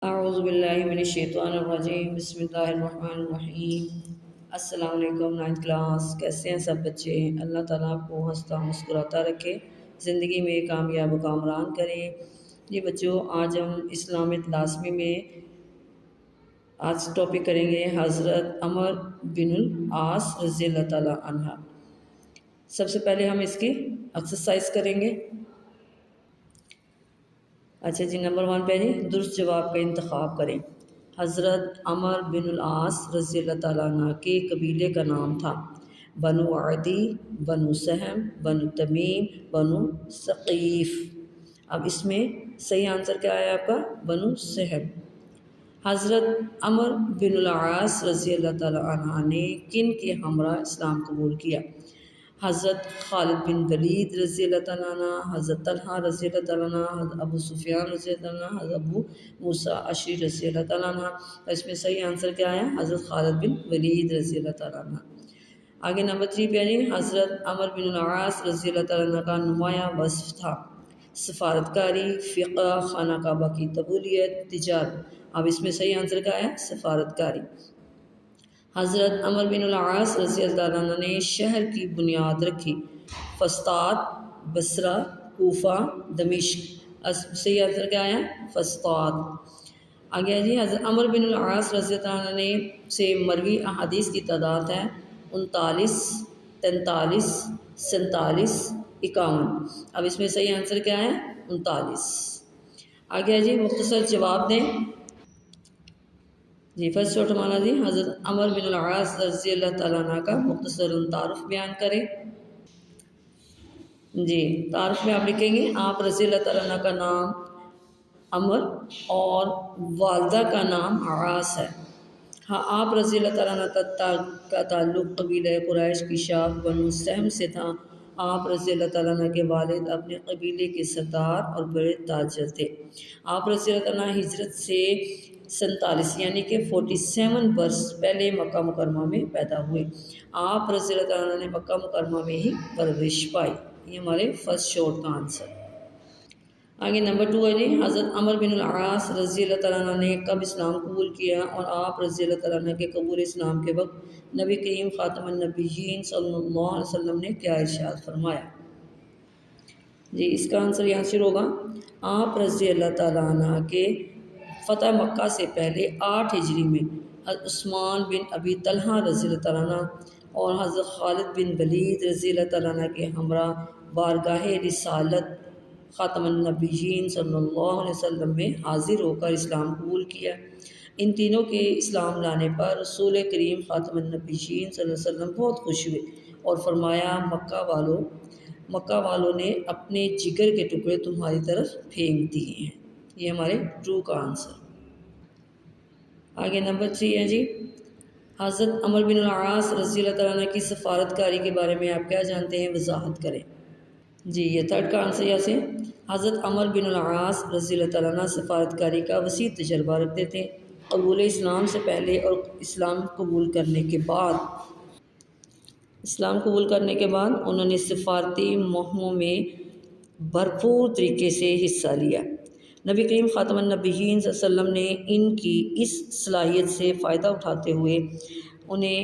اعوذ باللہ من الشیطان الرجیم بسم اللہ الرحمن الرحیم۔ السلام علیکم نائنتھ کلاس، کیسے ہیں سب بچے؟ اللہ تعالیٰ آپ کو ہنستا مسکراتا رکھے، زندگی میں کامیاب و کامران کرے۔ یہ بچوں، آج ہم اسلامک لازمی میں آج ٹاپک کریں گے حضرت عمر بن العاص رضی اللہ تعالیٰ عنہ۔ سب سے پہلے ہم اس کی ایکسرسائز کریں گے۔ اچھا جی، نمبر 1 پہ جی درست جواب کا انتخاب کریں۔ حضرت عمر بن العاص رضی اللہ تعالیٰ عنہ کے قبیلے کا نام تھا بنو عدی، بنو سہم، بنو تمیم، بنو ثقیف۔ اب اس میں صحیح آنسر کیا ہے آپ کا؟ بنو سہم۔ حضرت عمر بن العاص رضی اللہ تعالیٰ عنہ نے کن کے ہمراہ اسلام قبول کیا؟ حضرت خالد بن ولید رضی اللہ تعالیٰ عنہ، حضرت طلحہ رضی اللہ تعالیٰ عنہ، حضرت ابو سفیان رضی اللہ تعالیٰ عنہ، حضرت ابو موسیٰ اشعری رضی اللہ تعالیٰ عنہ۔ اس میں صحیح آنسر کیا ہے؟ حضرت خالد بن ولید رضی اللہ تعالیٰ عنہ۔ آگے نمبر 3 پہ آئیے۔ حضرت عمر بن العاص رضی اللہ تعالیٰ عنہ کا نمایاں وصف تھا سفارتکاری، فقہ، خانہ کعبہ کی قبولیت، تجارت۔ اب اس میں صحیح آنسر کیا ہے؟ سفارتکاری۔ حضرت عمر بن العاص رضی اللہ عنہ نے شہر کی بنیاد رکھی فسطاط، بصرہ، کوفہ، دمشق۔ صحیح آنسر کیا ہے؟ فسطاط۔ آگے جی، حضرت عمر بن العاص رضی اللہ عنہ نے سے مروی احادیث کی تعداد ہے 39، 43، 47، 51۔ اب اس میں صحیح آنسر کیا ہے؟ 39۔ آگے جی، مختصر جواب دیں جی۔ فرسٹ شارٹ ہمارا جی، حضرت عمر بن العاص رضی اللہ تعالیٰ عنہ کا مختصر تعارف بیان کریں جی۔ تعارف میں آپ لکھیں گے آپ رضی اللہ تعالیٰ عنہ کا نام عمر اور والدہ کا نام عاص ہے۔ ہاں، آپ رضی اللہ تعالیٰ عنہ کا تعلق قبیلہ قریش کی شاخ بنو سہم سے تھا۔ آپ رضی اللہ تعالیٰ عنہ کے والد اپنے قبیلے کے سردار اور بڑے تاجر تھے۔ آپ رضی اللہ تعالیٰ عنہ ہجرت سے 47 یعنی کہ 47 برس پہلے مکہ مکرمہ میں پیدا ہوئے۔ آپ رضی اللہ تعالیٰ عنہ نے مکہ مکرمہ میں ہی پرورش پائی۔ یہ ہمارے فرسٹ شارٹ کا آنسر۔ آگے نمبر 2 ہے جی، حضرت عمر بن العاص رضی اللہ تعالیٰ عنہ نے کب اسلام قبول کیا اور آپ رضی اللہ تعالیٰ عنہ کے قبول اسلام کے وقت نبی کریم خاتم النبیین صلی اللہ علیہ وسلم نے کیا ارشاد فرمایا؟ جی، اس کا آنسر یہاں سے ہوگا آپ رضی اللہ تعالیٰ عنہ کے فتح مکہ سے پہلے 8 ہجری میں حضرت عثمان بن ابی طلحہ رضی اللہ تعالیٰ عنہ اور حضرت خالد بن ولید رضی اللہ تعالیٰ عنہ کے ہمراہ بارگاہ رسالت خاتم النبیین صلی اللہ علیہ وسلم میں حاضر ہو کر اسلام قبول کیا۔ ان تینوں کے اسلام لانے پر رسول کریم خاتم النبیین صلی اللہ علیہ وسلم بہت خوش ہوئے اور فرمایا مکہ والوں نے اپنے جگر کے ٹکڑے تمہاری طرف پھینک دیے ہیں۔ یہ ہمارے ٹرو کا آنسر۔ آگے نمبر 3 ہے جی، حضرت عمر بن العاص رضی اللہ تعالیٰ عنہ کی سفارتکاری کے بارے میں آپ کیا جانتے ہیں؟ وضاحت کریں جی۔ یہ تھرڈ کا آنسر یہاں سے حضرت عمر بن العاص رضی اللہ تعالیٰ عنہ سفارتکاری کا وسیع تجربہ رکھتے تھے۔ قبول اسلام سے پہلے اور اسلام قبول کرنے کے بعد انہوں نے سفارتی مہموں میں بھرپور طریقے سے حصہ لیا۔ نبی کریم خاتم النبیین صلی اللہ علیہ وسلم نے ان کی اس صلاحیت سے فائدہ اٹھاتے ہوئے انہیں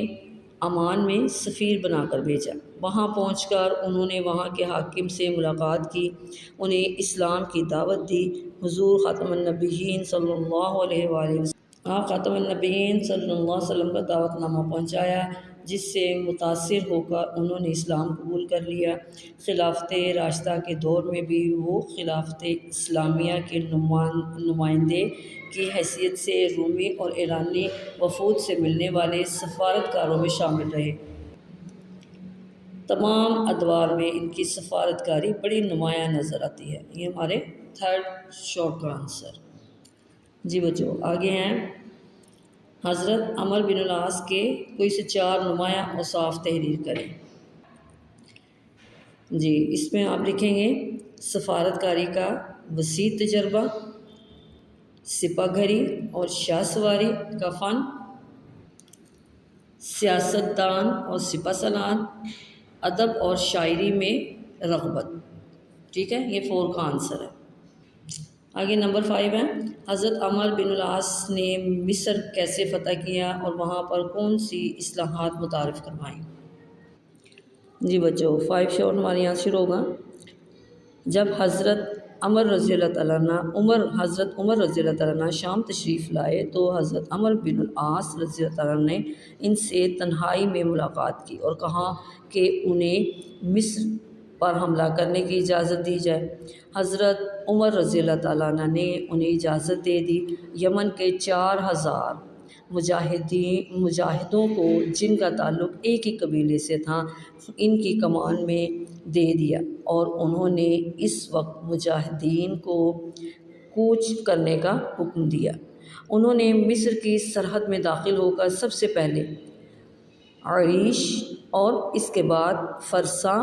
عمان میں سفیر بنا کر بھیجا۔ وہاں پہنچ کر انہوں نے وہاں کے حاکم سے ملاقات کی، انہیں اسلام کی دعوت دی۔ حضور خاتم النبیین صلی اللہ علیہ وآلہ وسلم آپ خاتم النبیین صلی اللہ علیہ وسلم کا دعوت نامہ پہنچایا، جس سے متاثر ہو کر انہوں نے اسلام قبول کر لیا۔ خلافت راشدہ کے دور میں بھی وہ خلافت اسلامیہ کے نمائندے کی حیثیت سے رومی اور ایرانی وفود سے ملنے والے سفارتکاروں میں شامل رہے۔ تمام ادوار میں ان کی سفارتکاری بڑی نمایاں نظر آتی ہے۔ یہ ہمارے تھرڈ شارٹ کا آنسر جی۔ بچوں، آگے ہیں حضرت عمر بن العاص کے کوئی سے 4 نمایاں اوصاف تحریر کریں جی۔ اس میں آپ لکھیں گے سفارتکاری کا وسیع تجربہ، سپہ گھری اور شاہ سواری کا فن، سیاستدان اور سپہ سالار، ادب اور شاعری میں رغبت۔ ٹھیک ہے، یہ 4 کا آنسر ہے۔ آگے نمبر 5 ہے حضرت عمر بن العاص نے مصر کیسے فتح کیا اور وہاں پر کون سی اصلاحات متعارف کروائیں؟ جی بچوں 5 شاٹ ہمارے یہاں شروع ہوگا۔ جب حضرت عمر رضی اللہ تعالیٰ حضرت عمر رضی اللہ تعالیٰ عنہ شام تشریف لائے تو حضرت عمر بن العاص رضی اللہ تعالیٰ نے ان سے تنہائی میں ملاقات کی اور کہا کہ انہیں مصر پر حملہ کرنے کی اجازت دی جائے۔ حضرت عمر رضی اللہ تعالیٰ عنہ نے انہیں اجازت دے دی۔ یمن کے 4000 مجاہدوں کو جن کا تعلق ایک ہی قبیلے سے تھا ان کی کمان میں دے دیا اور انہوں نے اس وقت مجاہدین کو کوچ کرنے کا حکم دیا۔ انہوں نے مصر کی سرحد میں داخل ہو کر سب سے پہلے عریش اور اس کے بعد فرسا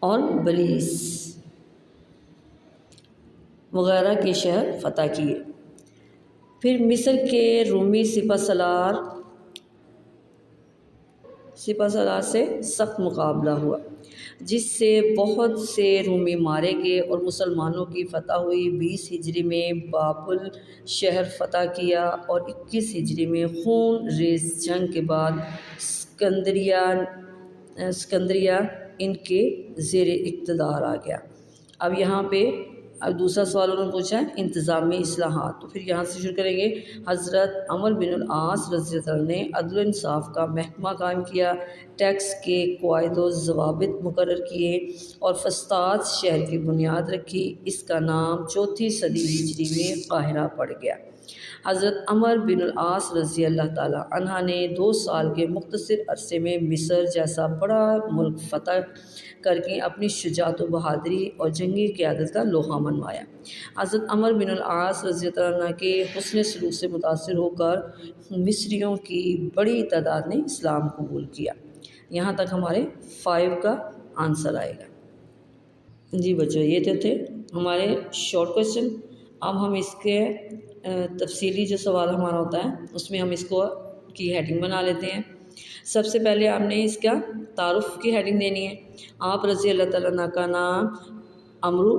اور بلیس وغیرہ کے شہر فتح کیے۔ پھر مصر کے رومی سپہ سالار سے سخت مقابلہ ہوا جس سے بہت سے رومی مارے گئے اور مسلمانوں کی فتح ہوئی۔ 20 ہجری میں بابل شہر فتح کیا اور 21 ہجری میں خون ریز جنگ کے بعد اسکندریہ ان کے زیر اقتدار آ گیا۔ اب یہاں پہ دوسرا سوال انہوں نے پوچھا ہے انتظامی اصلاحات، تو پھر یہاں سے شروع کریں گے۔ حضرت عمر بن العاص رضی اللہ عنہ نے عدل و انصاف کا محکمہ قائم کیا، ٹیکس کے قواعد و ضوابط مقرر کیے اور فسطاط شہر کی بنیاد رکھی۔ اس کا نام 4 صدی ہجری میں قاہرہ پڑ گیا۔ حضرت عمر بن العاص رضی اللہ تعالیٰ عنہ نے 2 سال کے مختصر عرصے میں مصر جیسا بڑا ملک فتح کر کے اپنی شجاعت و بہادری اور جنگی قیادت کا لوہا منوایا۔ حضرت عمر بن العاص رضی اللہ عنہ کے حسن سلوک سے متاثر ہو کر مصریوں کی بڑی تعداد نے اسلام قبول کیا۔ یہاں تک ہمارے 5 کا آنسر آئے گا۔ جی بچوں یہ تھے ہمارے شارٹ کویسچن۔ اب ہم اس کے تفصیلی جو سوال ہمارا ہوتا ہے اس میں ہم اس کو کی ہیڈنگ بنا لیتے ہیں۔ سب سے پہلے آپ نے اس کا تعارف کی ہیڈنگ دینی ہے۔ آپ رضی اللہ تعالیٰ عنہ کا نام عمرو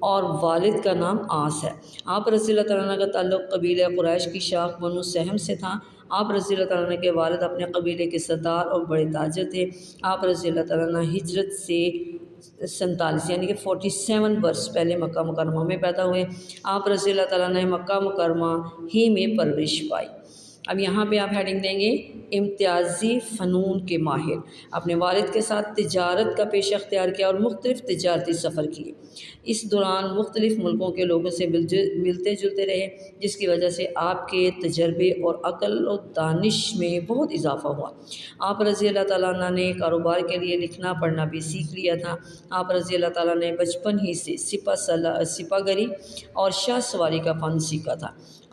اور والد کا نام عاص ہے۔ آپ رضی اللہ تعالیٰ عنہ کا تعلق قبیلہ قریش کی شاخ بنو سہم سے تھا۔ آپ رضی اللہ تعالیٰ عنہ کے والد اپنے قبیلے کے سردار اور بڑے تاجر تھے۔ آپ رضی اللہ تعالیٰ عنہ ہجرت سے 47 یعنی کہ 47 برس پہلے مکہ مکرمہ میں پیدا ہوئے۔ آپ رضی اللہ تعالیٰ نے مکہ مکرمہ ہی میں پرورش پائی۔ اب یہاں پہ آپ ہیڈنگ دیں گے امتیازی فنون کے ماہر۔ اپنے والد کے ساتھ تجارت کا پیشہ اختیار کیا اور مختلف تجارتی سفر کیے۔ اس دوران مختلف ملکوں کے لوگوں سے ملتے جلتے رہے جس کی وجہ سے آپ کے تجربے اور عقل و دانش میں بہت اضافہ ہوا۔ آپ رضی اللہ تعالیٰ عنہ نے کاروبار کے لیے لکھنا پڑھنا بھی سیکھ لیا تھا۔ آپ رضی اللہ تعالیٰ نے بچپن ہی سے سپہ گری اور شاہ سواری کا فن سیکھا تھا۔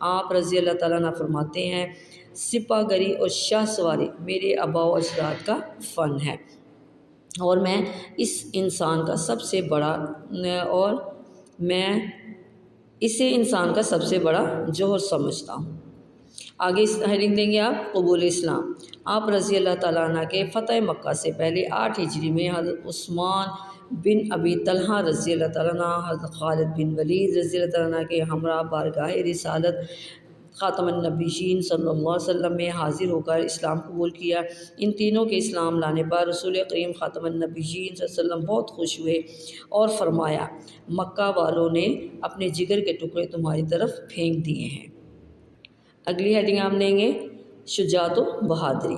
آپ رضی اللہ تعالیٰ عنہ فرماتے ہیں سپہ گری اور شاہ سواری میرے آباء و اجداد کا فن ہے اور میں اسے انسان کا سب سے بڑا جوہر سمجھتا ہوں۔ آگے اس ہیڈنگ دیں گے آپ قبول اسلام۔ آپ رضی اللہ تعالیٰ عنہ کے فتح مکہ سے پہلے 8 ہجری میں حضرت عثمان بن ابی طلحہ رضی اللہ تعالیٰ عنہ، حضرت خالد بن ولید رضی اللہ تعالیٰ عنہ کے ہمراہ بارگاہ رسالت خاتم النبیین صلی اللہ علیہ وسلم میں حاضر ہو کر اسلام قبول کیا۔ ان تینوں کے اسلام لانے پر رسول کریم خاتم النبیین صلی اللہ علیہ وسلم بہت خوش ہوئے اور فرمایا مکہ والوں نے اپنے جگر کے ٹکڑے تمہاری طرف پھینک دیے ہیں۔ اگلی ہیڈنگ آپ دیں گے شجاعت و بہادری۔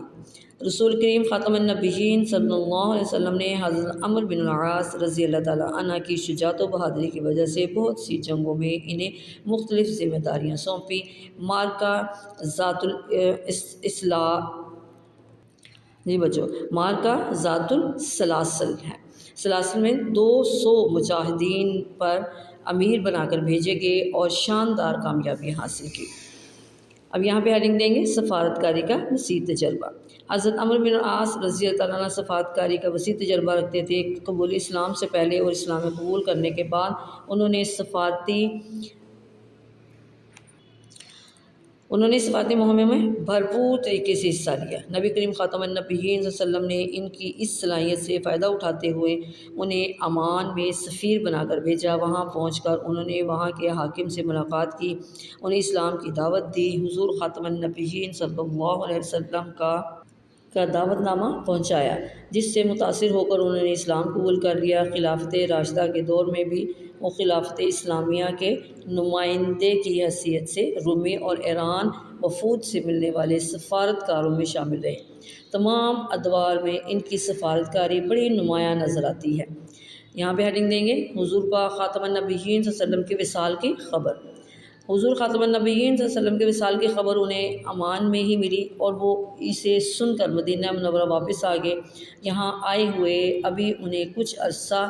رسول کریم خاتم النبیین صلی اللہ علیہ وسلم نے حضرت عمر بن العاص رضی اللہ تعالیٰ عنہ کی شجاعت و بہادری کی وجہ سے بہت سی جنگوں میں انہیں مختلف ذمہ داریاں سونپی۔ مارکہ ذات السلاسل ہے۔ سلاسل میں 200 مجاہدین پر امیر بنا کر بھیجے گئے اور شاندار کامیابی حاصل کی۔ اب یہاں پہ ہیڈنگ دیں گے سفارتکاری کا وسیع تجربہ۔ حضرت عمر بن العاص رضی اللہ عنہ سفارتکاری کا وسیع تجربہ رکھتے تھے۔ قبول اسلام سے پہلے اور اسلام قبول کرنے کے بعد انہوں نے سفارتی انہوں نے صفات مہمہ میں بھرپور طریقے سے حصہ لیا۔ نبی کریم خاتم النبیین صلی اللہ علیہ وسلم نے ان کی اس صلاحیت سے فائدہ اٹھاتے ہوئے انہیں عمان میں سفیر بنا کر بھیجا۔ وہاں پہنچ کر انہوں نے وہاں کے حاکم سے ملاقات کی، انہیں اسلام کی دعوت دی، حضور خاتم النبیین صلی اللہ علیہ وسلم کا دعوت نامہ پہنچایا، جس سے متاثر ہو کر انہوں نے اسلام قبول کر لیا۔ خلافت راشدہ کے دور میں بھی وہ خلافت اسلامیہ کے نمائندے کی حیثیت سے رومی اور ایران وفود سے ملنے والے سفارتکاروں میں شامل رہے۔ تمام ادوار میں ان کی سفارتکاری بڑی نمایاں نظر آتی ہے۔ یہاں پہ ہیڈنگ دیں گے حضور پاک خاتم النبیین صلی اللہ علیہ وسلم کے وصال کی خبر۔ حضور خاتم النبیین صلی اللہ علیہ وسلم کے وصال کی خبر انہیں عمان میں ہی ملی اور وہ اسے سن کر مدینہ منورہ واپس آ گئے۔ یہاں آئے ہوئے ابھی انہیں کچھ عرصہ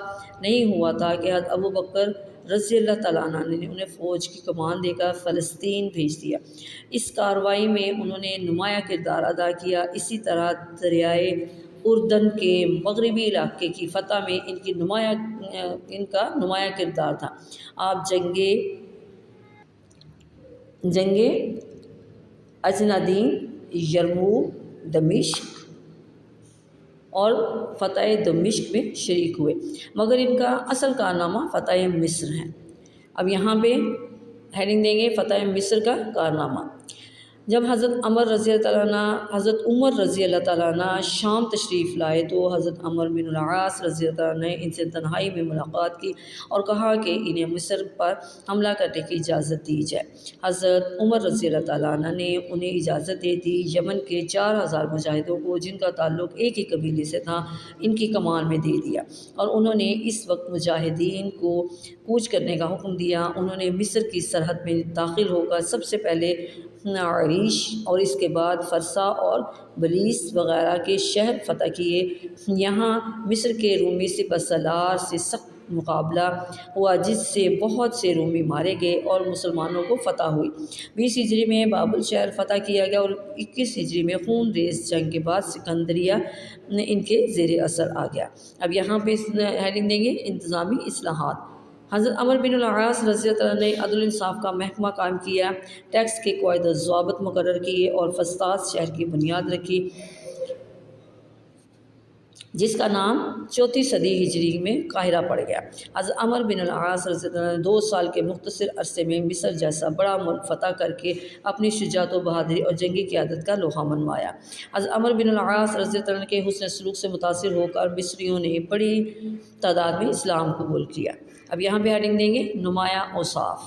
نہیں ہوا تھا کہ حضرت ابو بکر رضی اللہ تعالیٰ عنہ نے انہیں فوج کی کمان دے کر فلسطین بھیج دیا۔ اس کارروائی میں انہوں نے نمایاں کردار ادا کیا۔ اسی طرح دریائے اردن کے مغربی علاقے کی فتح میں ان کا نمایاں کردار تھا۔ آپ جنگ اجنادین، یرموک، دمشق اور فتح دمشق میں شریک ہوئے، مگر ان کا اصل کارنامہ فتح مصر ہے۔ اب یہاں پہ ہیڈنگ دیں گے فتح مصر کا کارنامہ۔ جب حضرت عمر رضی اللہ تعالیٰ عنہ شام تشریف لائے تو حضرت عمر بن العاص رضی اللہ تعالیٰ عنہ نے ان سے تنہائی میں ملاقات کی اور کہا کہ انہیں مصر پر حملہ کرنے کی اجازت دی جائے۔ حضرت عمر رضی اللہ تعالیٰ عنہ نے انہیں اجازت دے دی۔ یمن کے 4000 مجاہدوں کو جن کا تعلق ایک ہی قبیلے سے تھا ان کی کمان میں دے دیا اور انہوں نے اس وقت مجاہدین کو کوچ کرنے کا حکم دیا۔ انہوں نے مصر کی سرحد میں داخل ہو کر سب سے پہلے عریش اور اس کے بعد فرسا اور بلیس وغیرہ کے شہر فتح کیے۔ یہاں مصر کے رومی سپہ سالار سے سخت مقابلہ ہوا جس سے بہت سے رومی مارے گئے اور مسلمانوں کو فتح ہوئی۔ 20 ہجری میں بابل شہر فتح کیا گیا اور 21 ہجری میں خون ریز جنگ کے بعد سکندریہ ان کے زیر اثر آ گیا۔ اب یہاں پہ ہیڈنگ دیں گے انتظامی اصلاحات۔ حضرت عمر بن العاص رضی اللہ عنہ نے عدل انصاف کا محکمہ قائم کیا، ٹیکس کے قواعد و ضوابط مقرر کیے اور فسطاط شہر کی بنیاد رکھی جس کا نام 4 صدی ہجری میں قاہرہ پڑ گیا۔ حضرت عمر بن العاص رضی اللہ عنہ نے 2 سال کے مختصر عرصے میں مصر جیسا بڑا ملک فتح کر کے اپنی شجاعت و بہادری اور جنگی قیادت کا لوہا منوایا۔ حضرت عمر بن العاص رضی اللہ عنہ کے حسن سلوک سے متاثر ہو کر مصریوں نے بڑی تعداد میں اسلام قبول کیا۔ اب یہاں پہ ہیڈنگ دیں گے نمایاں اوصاف۔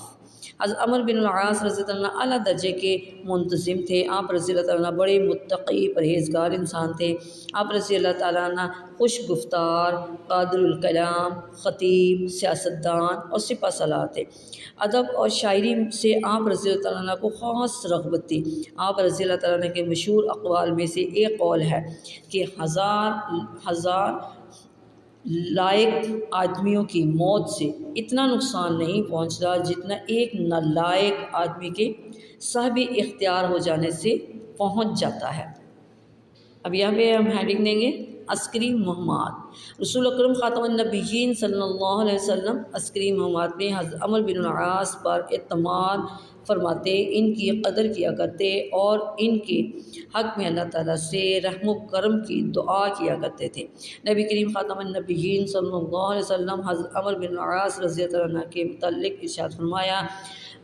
حضرت عمر بن العاص رضی اللہ عنہ اعلیٰ درجے کے منتظم تھے۔ آپ رضی اللہ تعالیٰ عنہ بڑے متقی پرہیزگار انسان تھے۔ آپ رضی اللہ تعالیٰ عنہ خوش گفتار، قادر الکلام، خطیب، سیاستدان اور سپہ سالار تھے۔ ادب اور شاعری سے آپ رضی اللہ تعالیٰ عنہ کو خاص رغبت تھی۔ آپ رضی اللہ تعالیٰ عنہ کے مشہور اقوال میں سے ایک قول ہے کہ ہزار لائق آدمیوں کی موت سے اتنا نقصان نہیں پہنچتا جتنا ایک نالائق آدمی کے صاحب اختیار ہو جانے سے پہنچ جاتا ہے۔ اب یہاں پہ ہم ہیڈنگ دیں گے عسکری مہمات۔ رسول اکرم خاتم النبیین صلی اللہ علیہ وسلم عسکری مہمات میں حضرت عمر بن العاص پر اعتماد فرماتے، ان کی قدر کیا کرتے اور ان کے حق میں اللہ تعالیٰ سے رحم و کرم کی دعا کیا کرتے تھے۔ نبی کریم خاتم النبیین صلی اللہ علیہ وسلم حضرت عمر بن العاص رضی اللہ عنہ کے متعلق ارشاد فرمایا،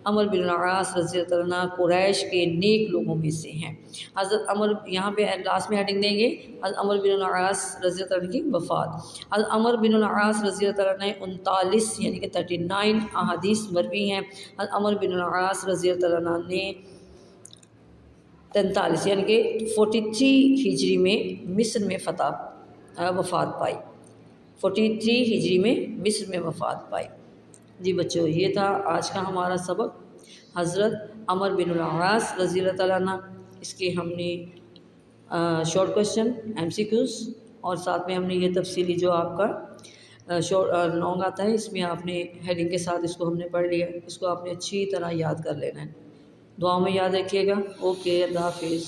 عمر بن العاص رضی اللہ عنہ قریش کے نیک لوگوں میں سے ہیں۔ حضرت عمر، یہاں پہ لاسٹ میں ہیڈنگ دیں گے حضرت عمر بن العاص رضی اللہ عنہ کی وفات۔ حضرت عمر بن العاص رضی اللہ عنہ نے 39 یعنی کہ 39 احادیث مروی ہیں۔ حضرت عمر بن العاص رضی اللہ عنہ نے 43 یعنی کہ 43 ہجری میں مصر میں وفات پائی۔ 43 ہجری میں مصر میں وفات پائی۔ جی بچوں، یہ تھا آج کا ہمارا سبق حضرت عمر بن العاص رضی اللہ تعالیٰ عنہ۔ اس کے ہم نے شارٹ کویشچن، MCQs اور ساتھ میں ہم نے یہ تفصیلی جو آپ کا لانگ آتا ہے اس میں آپ نے ہیڈنگ کے ساتھ اس کو ہم نے پڑھ لیا، اس کو آپ نے اچھی طرح یاد کر لینا ہے۔ دعاؤں میں یاد رکھیے گا۔ اوکے، اللہ حافظ۔